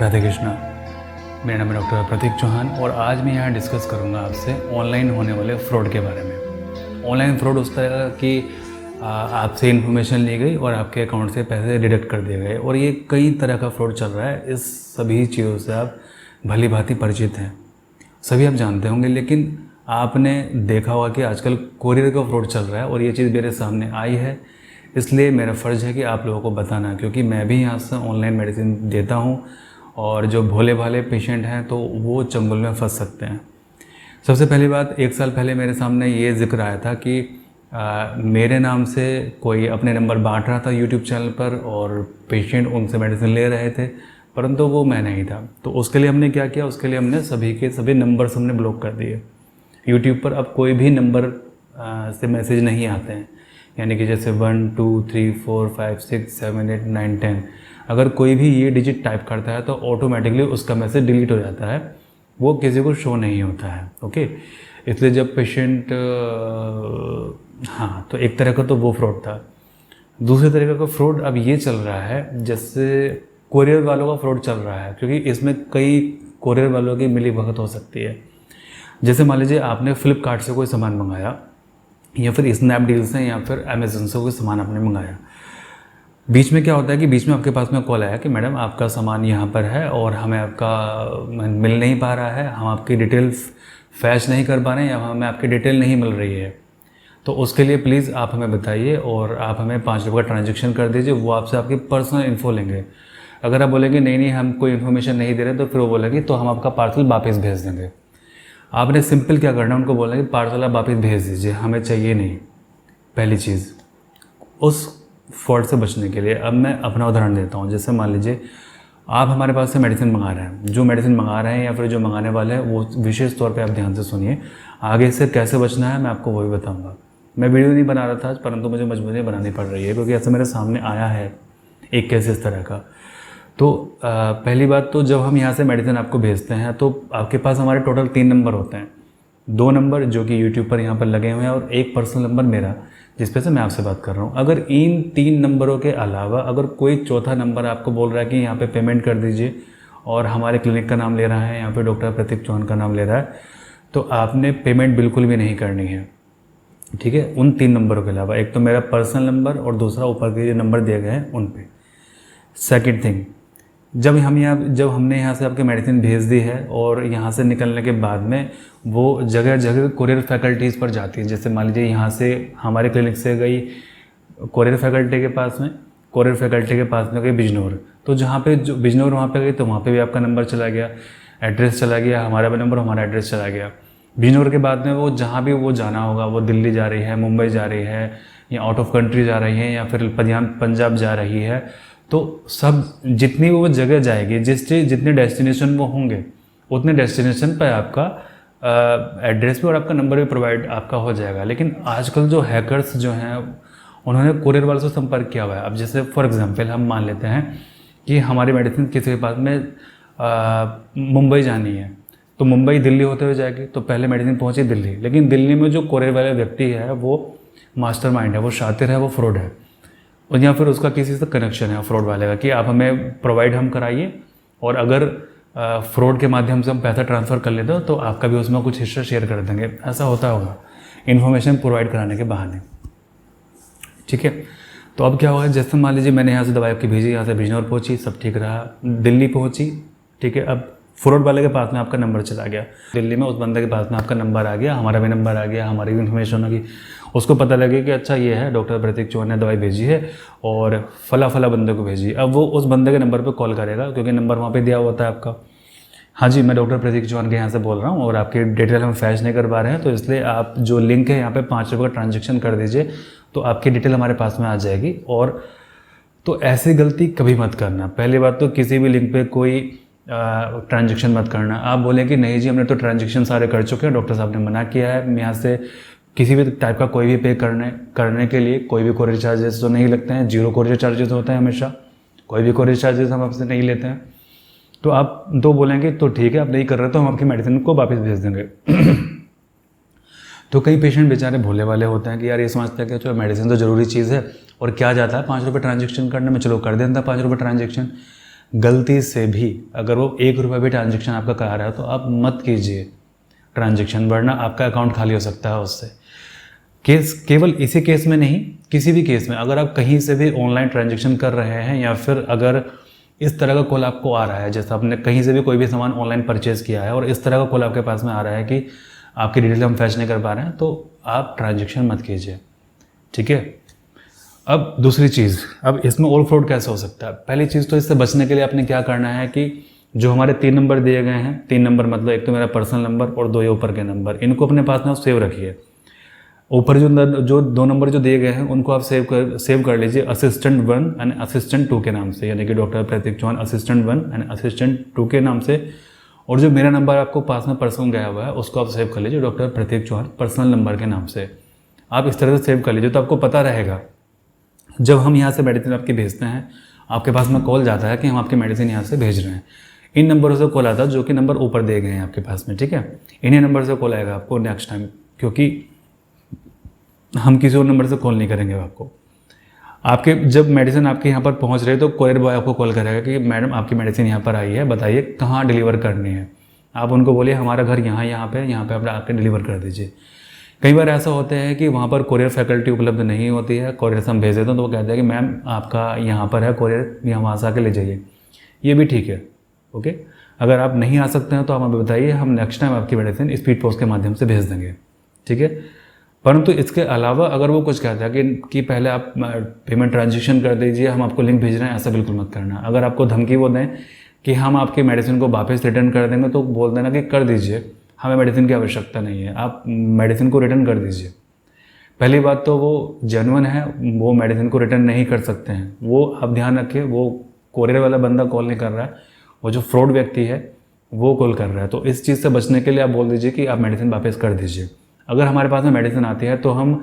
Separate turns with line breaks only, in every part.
राधे कृष्णा। मेरा नाम है डॉक्टर प्रतीक चौहान और आज मैं यहाँ डिस्कस करूँगा आपसे ऑनलाइन होने वाले फ्रॉड के बारे में। ऑनलाइन फ्रॉड उस तरह का कि आपसे इन्फॉर्मेशन ली गई और आपके अकाउंट से पैसे डिडक्ट कर दिए गए, और ये कई तरह का फ्रॉड चल रहा है। इस सभी चीज़ों से आप भली भांति परिचित हैं, सभी आप जानते होंगे, लेकिन आपने देखा होगा कि आजकल कोरियर का फ्रॉड चल रहा है और ये चीज़ मेरे सामने आई है, इसलिए मेरा फ़र्ज़ है कि आप लोगों को बताना, क्योंकि मैं भी यहाँ से ऑनलाइन मेडिसिन देता हूँ और जो भोले भाले पेशेंट हैं तो वो चंगुल में फंस सकते हैं। सबसे पहली बात, 1 साल पहले मेरे सामने ये जिक्र आया था कि मेरे नाम से कोई अपने नंबर बांट रहा था यूट्यूब चैनल पर और पेशेंट उनसे मेडिसिन ले रहे थे, परंतु वो मैं नहीं था। तो उसके लिए हमने क्या किया, उसके लिए हमने सभी के सभी नंबर्स हमने ब्लॉक कर दिए। यूट्यूब पर अब कोई भी नंबर से मैसेज नहीं आते हैं, यानी कि जैसे 1 2 3 4 5 6 7 8 9 10, अगर कोई भी ये डिजिट टाइप करता है तो ऑटोमेटिकली उसका मैसेज डिलीट हो जाता है, वो किसी को शो नहीं होता है। ओके, इसलिए जब पेशेंट हाँ, तो एक तरह का तो वो फ्रॉड था। दूसरे तरीके का फ्रॉड अब ये चल रहा है, जैसे कोरियर वालों का फ्रॉड चल रहा है, क्योंकि इसमें कई कोरियर वालों की मिली भगत हो सकती है। जैसे मान लीजिए आपने फ्लिपकार्ट से कोई सामान मंगाया या फिर स्नैपडील से या फिर अमेज़न से कोई सामान आपने मंगाया। बीच में क्या होता है कि बीच में आपके पास में कॉल आया कि मैडम आपका सामान यहाँ पर है और हमें आपका मिल नहीं पा रहा है, हम आपकी डिटेल फैच नहीं कर पा रहे हैं या हमें आपकी डिटेल नहीं मिल रही है। तो उसके लिए प्लीज़ आप हमें बताइए और आप हमें 5 रुपये का ट्रांजेक्शन कर दीजिए, वो आपसे आपकी पर्सनल इन्फो लेंगे। अगर आप बोलेंगे नहीं नहीं हम कोई इन्फॉर्मेशन नहीं दे रहे, तो फिर वो बोलेंगे तो हम आपका पार्सल वापस भेज देंगे। आपने सिंपल क्या करना है, उनको बोलना है कि पार्सल आप वापस भेज दीजिए, हमें चाहिए नहीं। पहली चीज़, उस फ्रॉड से बचने के लिए अब मैं अपना उदाहरण देता हूँ। जैसे मान लीजिए आप हमारे पास से मेडिसिन मंगा रहे हैं, जो मेडिसिन मंगा रहे हैं या फिर जो मंगाने वाले हैं वो विशेष तौर पे आप ध्यान से सुनिए। आगे से कैसे बचना है मैं आपको वही बताऊँगा। मैं वीडियो नहीं बना रहा था आज, परंतु मुझे मजबूरी बनानी पड़ रही है क्योंकि ऐसा मेरे सामने आया है एक केस इस तरह का। तो पहली बात तो जब हम यहाँ से मेडिसिन आपको भेजते हैं तो आपके पास हमारे टोटल 3 नंबर होते हैं। 2 नंबर जो कि यूट्यूब पर यहाँ पर लगे हुए हैं और एक पर्सनल नंबर मेरा जिस पे से मैं आपसे बात कर रहा हूँ। अगर इन 3 नंबरों के अलावा अगर कोई चौथा नंबर आपको बोल रहा है कि यहाँ पे पेमेंट कर दीजिए और हमारे क्लिनिक का नाम ले रहा है, यहाँ पे डॉक्टर प्रतीक चौहान का नाम ले रहा है, तो आपने पेमेंट बिल्कुल भी नहीं करनी है, ठीक है। उन 3 नंबरों के अलावा, एक तो मेरा पर्सनल नंबर और दूसरा ऊपर के जो नंबर दिए गए हैं उन पर। सेकेंड थिंग, जब हमने यहाँ से आपकी मेडिसिन भेज दी है और यहाँ से निकलने के बाद में वो जगह जगह कोरियर फैकल्टीज़ पर जाती है। जैसे मान लीजिए यहाँ से हमारे क्लिनिक से गई कोरियर फैकल्टी के पास में, कोरियर फैकल्टी के पास में गई बिजनौर, तो जहाँ पे जो बिजनौर वहाँ पे गई तो वहाँ पे भी आपका नंबर चला गया, एड्रेस चला गया, हमारा भी नंबर हमारा एड्रेस चला गया। बिजनौर के बाद में वो जहाँ भी वो जाना होगा, वो दिल्ली जा रही है, मुंबई जा रही है या आउट ऑफ कंट्री जा रही है या फिर पंजाब जा रही है, तो सब जितनी वो जगह जाएगी, जितने डेस्टिनेशन वो होंगे उतने डेस्टिनेशन पर आपका एड्रेस भी और आपका नंबर भी प्रोवाइड आपका हो जाएगा। लेकिन आजकल जो हैकर्स जो हैं उन्होंने कोरियर वालों से संपर्क किया हुआ है। अब जैसे फॉर एग्जांपल हम मान लेते हैं कि हमारी मेडिसिन किसी के पास में मुंबई जानी है, तो मुंबई दिल्ली होते हुए जाएगी, तो पहले मेडिसिन पहुँची दिल्ली, लेकिन दिल्ली में जो कोरियर वाला व्यक्ति है वो मास्टरमाइंड है, वो शातिर है, वो फ्रॉड है, और या फिर उसका किसी से कनेक्शन है फ्रॉड वाले का कि आप हमें प्रोवाइड हम कराइए और अगर फ्रॉड के माध्यम से हम पैसा ट्रांसफ़र कर लेते हो तो आपका भी उसमें कुछ हिस्सा शेयर कर देंगे। ऐसा होता होगा इन्फॉर्मेशन प्रोवाइड कराने के बहाने, ठीक है। तो अब क्या हुआ है, जैसे मान लीजिए मैंने यहाँ से दवाई आपकी भेजी, यहाँ से बिजनौर पहुँची, सब ठीक रहा, दिल्ली पहुँची, ठीक है। अब फ्रॉड वाले के पास में आपका नंबर चला गया, दिल्ली में उस बंदे के पास में आपका नंबर आ गया, हमारा भी नंबर आ गया, हमारी भी इन्फॉर्मेशन होगी, उसको पता लगे कि अच्छा ये है डॉक्टर प्रतीक चौहान ने दवाई भेजी है और फला बंदे को भेजी। अब वो उस बंदे के नंबर पे कॉल करेगा क्योंकि नंबर वहाँ पे दिया होता है आपका। हाँ जी, मैं डॉक्टर प्रतीक चौहान के यहाँ से बोल रहा हूँ और आपकी डिटेल हम फैच नहीं कर पा रहे हैं, तो इसलिए आप जो लिंक है यहाँ पे 5 रुपये का ट्रांजेक्शन कर दीजिए तो आपकी डिटेल हमारे पास में आ जाएगी। और तो ऐसी गलती कभी मत करना। पहली बात तो किसी भी लिंक पर कोई ट्रांजेक्शन मत करना। आप बोलें कि नहीं जी हमने तो ट्रांजेक्शन सारे कर चुके हैं, डॉक्टर साहब ने मना किया है, मैं यहाँ से किसी भी टाइप का कोई भी पे करने के लिए कोई भी कोरियर चार्जेस तो नहीं लगते हैं, 0 कोरियर चार्जेस होते हैं हमेशा, कोई भी कोरियर चार्जेस हम आपसे नहीं लेते हैं। तो आप तो बोलेंगे तो ठीक है आप नहीं कर रहे तो हम आपकी मेडिसिन को वापस भेज देंगे। तो कई पेशेंट बेचारे भोले वाले होते हैं कि यार ये समझते हैं कि चलो मेडिसिन तो ज़रूरी चीज़ है और क्या जाता है 5 रुपये ट्रांजेक्शन करने में, चलो कर देता 5 रुपये ट्रांजेक्शन। गलती से भी अगर वो 1 रुपये भी ट्रांजेक्शन आपका करा रहा है तो आप मत कीजिए ट्रांजेक्शन, वरना आपका अकाउंट खाली हो सकता है उससे। केस केवल इसी केस में नहीं, किसी भी केस में अगर आप कहीं से भी ऑनलाइन ट्रांजेक्शन कर रहे हैं या फिर अगर इस तरह का कॉल आपको आ रहा है, जैसे आपने कहीं से भी कोई भी सामान ऑनलाइन परचेज़ किया है और इस तरह का कॉल आपके पास में आ रहा है कि आपकी डिटेल हम फैच नहीं कर पा रहे हैं, तो आप ट्रांजेक्शन मत कीजिए, ठीक है। अब दूसरी चीज़, अब इसमें और फ्रॉड कैसे हो सकता है। पहली चीज़ तो इससे बचने के लिए आपने क्या करना है कि जो हमारे 3 नंबर दिए गए हैं, 3 नंबर मतलब एक तो मेरा पर्सनल नंबर और 2 ये ऊपर के नंबर, इनको अपने पास में आप सेव रखिए। ऊपर जो 2 नंबर जो दिए गए हैं उनको आप सेव कर लीजिए असिस्टेंट 1 एंड असिस्टेंट 2 के नाम से, यानी कि doctor Prateek Chauhan assistant 1 and assistant 2 के नाम से। और जो मेरा नंबर आपको पास में पर्सनल गया हुआ है उसको आप सेव कर लीजिए doctor Prateek Chauhan personal number के नाम से। आप इस तरह से सेव कर लीजिए तो आपको पता रहेगा जब हम यहाँ से मेडिसिन आपकी भेजते हैं, आपके पास में कॉल जाता है कि हम आपकी मेडिसिन यहाँ से भेज रहे हैं, इन नंबरों से कॉल आता है जो कि नंबर ऊपर दिए गए हैं आपके पास में, ठीक है। इन्हीं नंबर से कॉल आएगा आपको नेक्स्ट टाइम, क्योंकि हम किसी और नंबर से कॉल नहीं करेंगे आपको। आपके जब मेडिसिन आपके यहाँ पर पहुँच रही है तो कोरियर बॉय आपको कॉल करेगा कि मैडम आपकी मेडिसिन यहाँ पर आई है, बताइए कहाँ डिलीवर करनी है। आप उनको बोलिए हमारा घर यहाँ पे आप आके डिलीवर कर दीजिए। कई बार ऐसा होता है कि वहाँ पर कोरियर फैकल्टी उपलब्ध नहीं होती है, कोरियर से हम भेज देते हैं तो वो कहते हैं कि मैम आपका यहाँ पर है कोरियर, यहाँ वहाँ से आके ले जाइए। ये भी ठीक है, ओके। अगर आप नहीं आ सकते हैं तो आप हमें बताइए, हम नेक्स्ट टाइम आपकी मेडिसिन स्पीड पोस्ट के माध्यम से भेज देंगे, ठीक है। परंतु इसके अलावा अगर वो कुछ कहता है कि पहले आप पेमेंट ट्रांजेक्शन कर दीजिए, हम आपको लिंक भेज रहे हैं, ऐसा बिल्कुल मत करना। अगर आपको धमकी वो दें कि हम आपकी मेडिसिन को वापस रिटर्न कर देंगे तो बोल देना कि कर दीजिए, हमें मेडिसिन की आवश्यकता नहीं है, आप मेडिसिन को रिटर्न कर दीजिए। पहली बात तो वो जेन्युइन है, वो मेडिसिन को रिटर्न नहीं कर सकते हैं, वो आप ध्यान रखिए। वो कोरियर वाला बंदा कॉल नहीं कर रहा है, वो जो फ्रॉड व्यक्ति है वो कॉल कर रहा है। तो इस चीज़ से बचने के लिए आप बोल दीजिए कि आप मेडिसिन वापस कर दीजिए। अगर हमारे पास में मेडिसिन आती है तो हम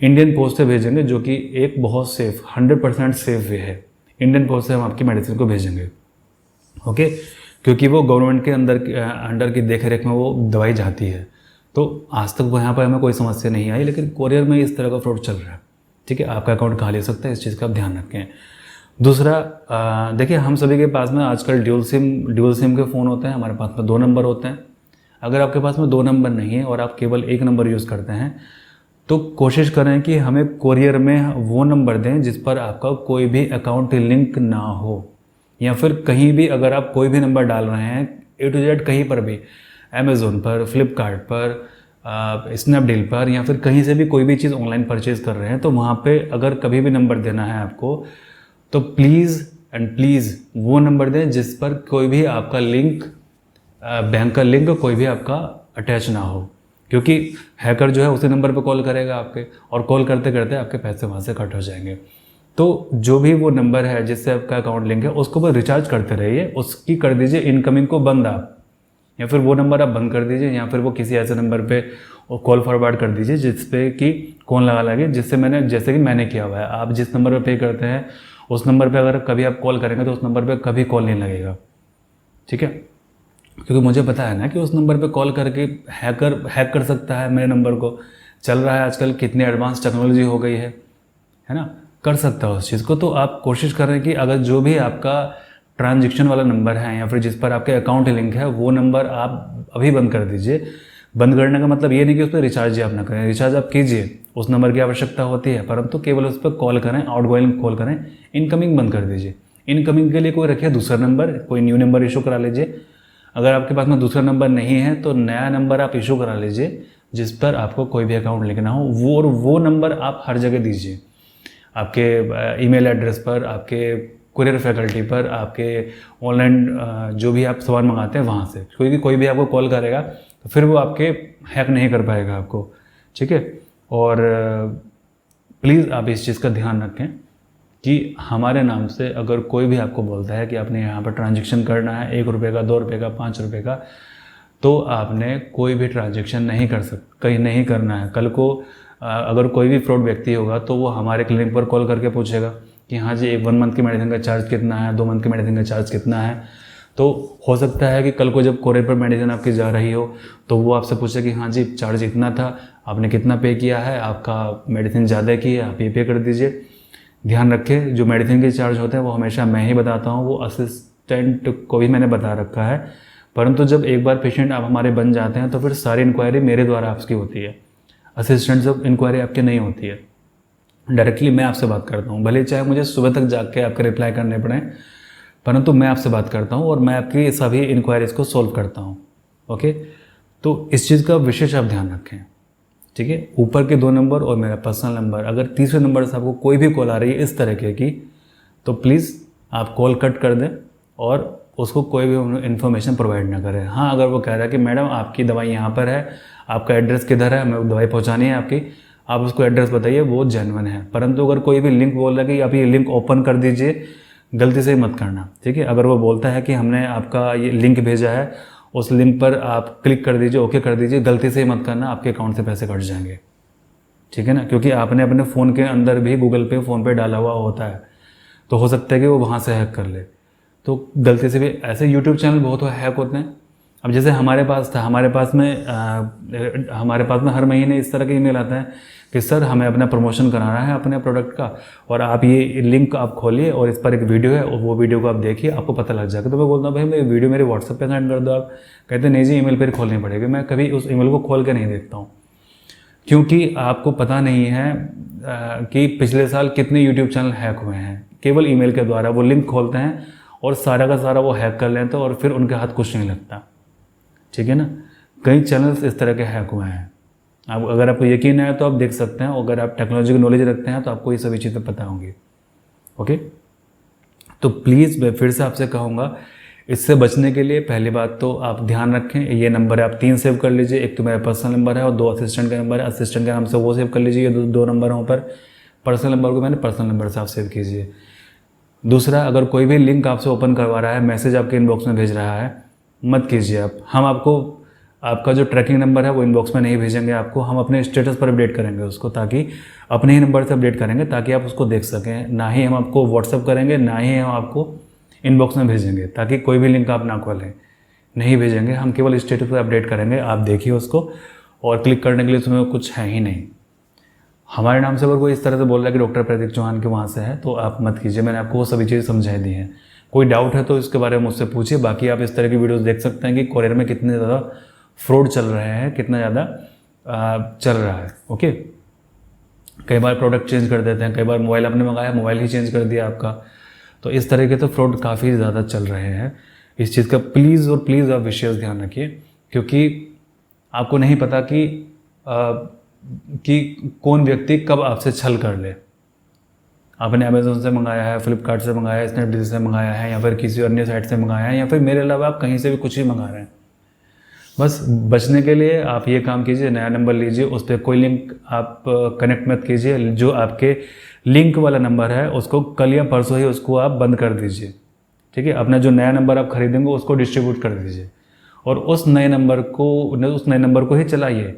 इंडियन पोस्ट से भेजेंगे, जो कि एक बहुत सेफ 100% सेफ वे है। इंडियन पोस्ट से हम आपकी मेडिसिन को भेजेंगे, ओके, क्योंकि वो गवर्नमेंट के अंडर की देख रेख में वो दवाई जाती है। तो आज तक वो यहाँ पर हमें कोई समस्या नहीं आई, लेकिन कोरियर में इस तरह का फ्रॉड चल रहा है, ठीक है। आपका अकाउंट खाली हो सकता है, इस चीज़ का आप ध्यान रखें। दूसरा, देखिए हम सभी के पास में आजकल ड्यूल सिम के फ़ोन होते हैं, हमारे पास में 2 नंबर होते हैं। अगर आपके पास में 2 नंबर नहीं है और आप केवल 1 नंबर यूज़ करते हैं तो कोशिश करें कि हमें कोरियर में वो नंबर दें जिस पर आपका कोई भी अकाउंट लिंक ना हो, या फिर कहीं भी अगर आप कोई भी नंबर डाल रहे हैं A to Z कहीं पर भी, अमेज़ोन पर, फ्लिपकार्ट पर, स्नैपडील पर, या फिर कहीं से भी कोई भी चीज़ ऑनलाइन परचेज़ कर रहे हैं, तो वहाँ पे अगर कभी भी नंबर देना है आपको तो प्लीज़ एंड प्लीज़ वो नंबर दें जिस पर कोई भी आपका लिंक, बैंक का लिंक कोई भी आपका अटैच ना हो, क्योंकि हैकर जो है उसी नंबर पर कॉल करेगा आपके, और कॉल करते करते आपके पैसे वहाँ से कट हो जाएंगे। तो जो भी वो नंबर है जिससे आपका अकाउंट लिंक है उसको बस रिचार्ज करते रहिए, उसकी कर दीजिए इनकमिंग को बंद आप, या फिर वो नंबर आप बंद कर दीजिए, या फिर वो किसी ऐसे नंबर पे कॉल फॉरवर्ड कर दीजिए जिस पे कि कौन लगे, जैसे कि मैंने किया हुआ है। आप जिस नंबर पे पे करते हैं उस नंबर पे अगर कभी आप कॉल करेंगे तो उस नंबर पे कभी कॉल नहीं लगेगा, ठीक है। क्योंकि मुझे पता है ना कि उस नंबर पे कॉल करके हैक कर सकता है मेरे नंबर को। चल रहा है आजकल, कितनी एडवांस टेक्नोलॉजी हो गई है ना, कर सकता है उस चीज़ को। तो आप कोशिश करें कि अगर जो भी आपका ट्रांजेक्शन वाला नंबर है या फिर जिस पर आपके अकाउंट लिंक है वो नंबर आप अभी बंद कर दीजिए। बंद करने का मतलब ये नहीं कि उस पर रिचार्ज आप ना करें, रिचार्ज आप कीजिए, उस नंबर की आवश्यकता होती है, परंतु केवल उस पर कॉल करें, आउटगोइंग कॉल करें, इनकमिंग बंद कर दीजिए। इनकमिंग के लिए कोई रखिए दूसरा नंबर, कोई न्यू नंबर इशू करा लीजिए। अगर आपके पास में दूसरा नंबर नहीं है तो नया नंबर आप इशू करा लीजिए जिस पर आपको कोई भी अकाउंट लिंक ना हो, वो नंबर आप हर जगह दीजिए, आपके ईमेल एड्रेस पर, आपके कुरियर फैकल्टी पर, आपके ऑनलाइन जो भी आप सामान मंगाते हैं वहाँ से, क्योंकि कोई भी आपको कॉल करेगा तो फिर वो आपके हैक नहीं कर पाएगा आपको, ठीक है। और प्लीज़ आप इस चीज़ का ध्यान रखें कि हमारे नाम से अगर कोई भी आपको बोलता है कि आपने यहाँ पर ट्रांजेक्शन करना है 1 रुपये का, 2 रुपये का, 5 रुपये का, तो आपने कोई भी ट्रांजेक्शन नहीं करना है। कल को अगर कोई भी फ्रॉड व्यक्ति होगा तो वो हमारे क्लिनिक पर कॉल करके पूछेगा कि हाँ जी 1 मंथ की मेडिसिन का चार्ज कितना है, 2 मंथ की मेडिसिन का चार्ज कितना है। तो हो सकता है कि कल को जब कोरियर पर मेडिसिन आपकी जा रही हो तो वो आपसे पूछे कि हाँ जी चार्ज इतना था, आपने कितना पे किया है, आपका मेडिसिन ज़्यादा की है, आप ये पे कर दीजिए। ध्यान रखें जो मेडिसिन के चार्ज होते हैं वो हमेशा मैं ही बताता हूँ, वो असिस्टेंट को भी मैंने बता रखा है, परंतु जब एक बार पेशेंट आप हमारे बन जाते हैं तो फिर सारी इंक्वायरी मेरे द्वारा आपकी होती है। असिस्टेंट से इंक्वायरी आपकी नहीं होती है, डायरेक्टली मैं आपसे बात करता हूँ। भले चाहे मुझे सुबह तक जाग के आपके रिप्लाई करने पड़े, परंतु मैं आपसे बात करता हूँ और मैं आपकी सभी इंक्वायरीज को सोल्व करता हूँ। ओके, तो इस चीज़ का विशेष आप ध्यान रखें, ठीक है। ऊपर के 2 नंबर और मेरा पर्सनल नंबर, अगर तीसरे नंबर से आपको कोई भी कॉल आ रही है इस तरीके की, तो प्लीज़ आप कॉल कट कर दें और उसको कोई भी इन्फॉर्मेशन प्रोवाइड ना करें। हाँ, अगर वो कह रहा है कि मैडम आपकी दवाई यहाँ पर है, आपका एड्रेस किधर है, हमें दवाई पहुँचानी है आपकी, आप उसको एड्रेस बताइए, वो जेन्युइन है। परंतु अगर कोई भी लिंक बोल रहा है कि आप ये लिंक ओपन कर दीजिए, गलती से मत करना, ठीक है। अगर वो बोलता है कि हमने आपका ये लिंक भेजा है, उस लिंक पर आप क्लिक कर दीजिए, ओके कर दीजिए, गलती से मत करना, आपके अकाउंट से पैसे कट जाएंगे, ठीक है ना। क्योंकि आपने अपने फ़ोन के अंदर भी गूगल पे, फ़ोन पे डाला हुआ होता है, तो हो सकता है कि वो वहाँ से हैक कर ले। तो गलती से भी ऐसे यूट्यूब चैनल बहुत हैक होते हैं। अब जैसे हमारे पास था, हमारे पास में हर महीने इस तरह के ईमेल आता है कि सर हमें अपना प्रमोशन कराना है अपने प्रोडक्ट का, और आप ये लिंक आप खोलिए और इस पर एक वीडियो है और वो वीडियो को आप देखिए, आपको पता लग जाएगा। तो मैं बोलता हूँ भाई मेरी वीडियो मेरे व्हाट्सएप पे सेंड कर दो आप। कहते नहीं जी, ईमेल पर खोलनी पड़ेगी। मैं कभी उस ईमेल को खोल के नहीं देखता हूँ, क्योंकि आपको पता नहीं है कि पिछले साल कितने यूट्यूब चैनल हैक हुए हैं केवल ईमेल के द्वारा। वो लिंक खोलते हैं और सारा का सारा वो हैक कर लेते हैं और फिर उनके हाथ कुछ नहीं लगता, ठीक है ना। कई चैनल्स इस तरह के हैक हुए हैं। अब अगर आपको यकीन है तो आप देख सकते हैं, अगर आप टेक्नोलॉजी की नॉलेज रखते हैं तो आपको ये सभी चीज़ें पता होंगी। ओके, तो प्लीज़ मैं फिर से आपसे कहूँगा, इससे बचने के लिए पहली बात तो आप ध्यान रखें, ये नंबर है आप 3 सेव कर लीजिए। एक तो मेरा पर्सनल नंबर है और 2 असिस्टेंट का नंबर है। असिस्टेंट के नाम से वो सेव कर लीजिए, 2 नंबरों पर। पर्सनल नंबर को मैंने पर्सनल नंबर से आप सेव कीजिए। दूसरा, अगर कोई भी लिंक आपसे ओपन करवा रहा है, मैसेज आपके इनबॉक्स में भेज रहा है, मत कीजिए आप। हम आपको आपका जो ट्रैकिंग नंबर है वो इनबॉक्स में नहीं भेजेंगे आपको, हम अपने स्टेटस पर अपडेट करेंगे उसको, ताकि अपने ही नंबर से अपडेट करेंगे ताकि आप उसको देख सकें। ना ही हम आपको व्हाट्सअप करेंगे, ना ही हम आपको इनबॉक्स में भेजेंगे, ताकि कोई भी लिंक आप ना खोलें, नहीं भेजेंगे। हम केवल स्टेटस पर अपडेट करेंगे, आप देखिए उसको, और क्लिक करने के लिए उसमें कुछ है ही नहीं। हमारे नाम से अगर कोई इस तरह से बोल रहा है कि डॉक्टर प्रतीक चौहान के वहाँ से है, तो आप मत कीजिए। मैंने आपको वो सभी चीज़ें समझा दी हैं। कोई डाउट है तो इसके बारे में मुझसे पूछिए। बाकी आप इस तरह की वीडियोस देख सकते हैं कि कोरियर में कितने ज़्यादा फ्रॉड चल रहे हैं, कितना ज़्यादा चल रहा है। ओके, कई बार प्रोडक्ट चेंज कर देते हैं, कई बार मोबाइल आपने मंगाया, मोबाइल ही चेंज कर दिया आपका। तो इस तरह के तो फ्रॉड काफ़ी ज़्यादा चल रहे हैं। इस चीज़ का प्लीज़ और प्लीज़ आप विशेष ध्यान रखिए, क्योंकि आपको नहीं पता कि कौन व्यक्ति कब आपसे छल कर ले। आपने अमेज़ोन से मंगाया है, फ्लिपकार्ट से मंगाया है, स्नैपडील से मंगाया है, या फिर किसी अन्य साइट से मंगाया है, या फिर मेरे अलावा आप कहीं से भी कुछ ही मंगा रहे हैं। बस बचने के लिए आप ये काम कीजिए, नया नंबर लीजिए, उस पर कोई लिंक आप कनेक्ट मत कीजिए। जो आपके लिंक वाला नंबर है उसको कल या परसों ही उसको आप बंद कर दीजिए, ठीक है। अपना जो नया नंबर आप खरीदेंगे उसको डिस्ट्रीब्यूट कर दीजिए और उस नए नंबर को ही चलाइए,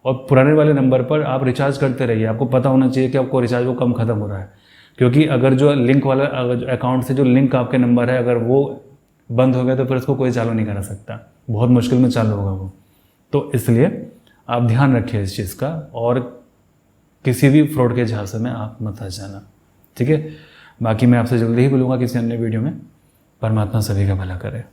और पुराने वाले नंबर पर आप रिचार्ज करते रहिए। आपको पता होना चाहिए कि आपको रिचार्ज वो कम ख़त्म हो रहा है, क्योंकि अगर जो लिंक वाला अकाउंट से जो लिंक आपके नंबर है अगर वो बंद हो गया तो फिर उसको कोई चालू नहीं करा सकता, बहुत मुश्किल में चालू होगा वो। तो इसलिए आप ध्यान रखिए इस चीज़ का, और किसी भी फ्रॉड के झांसे में आप मत आ जाना, ठीक है। बाकी मैं आपसे जल्दी ही मिलूँगा किसी अन्य वीडियो में। परमात्मा सभी का भला करे।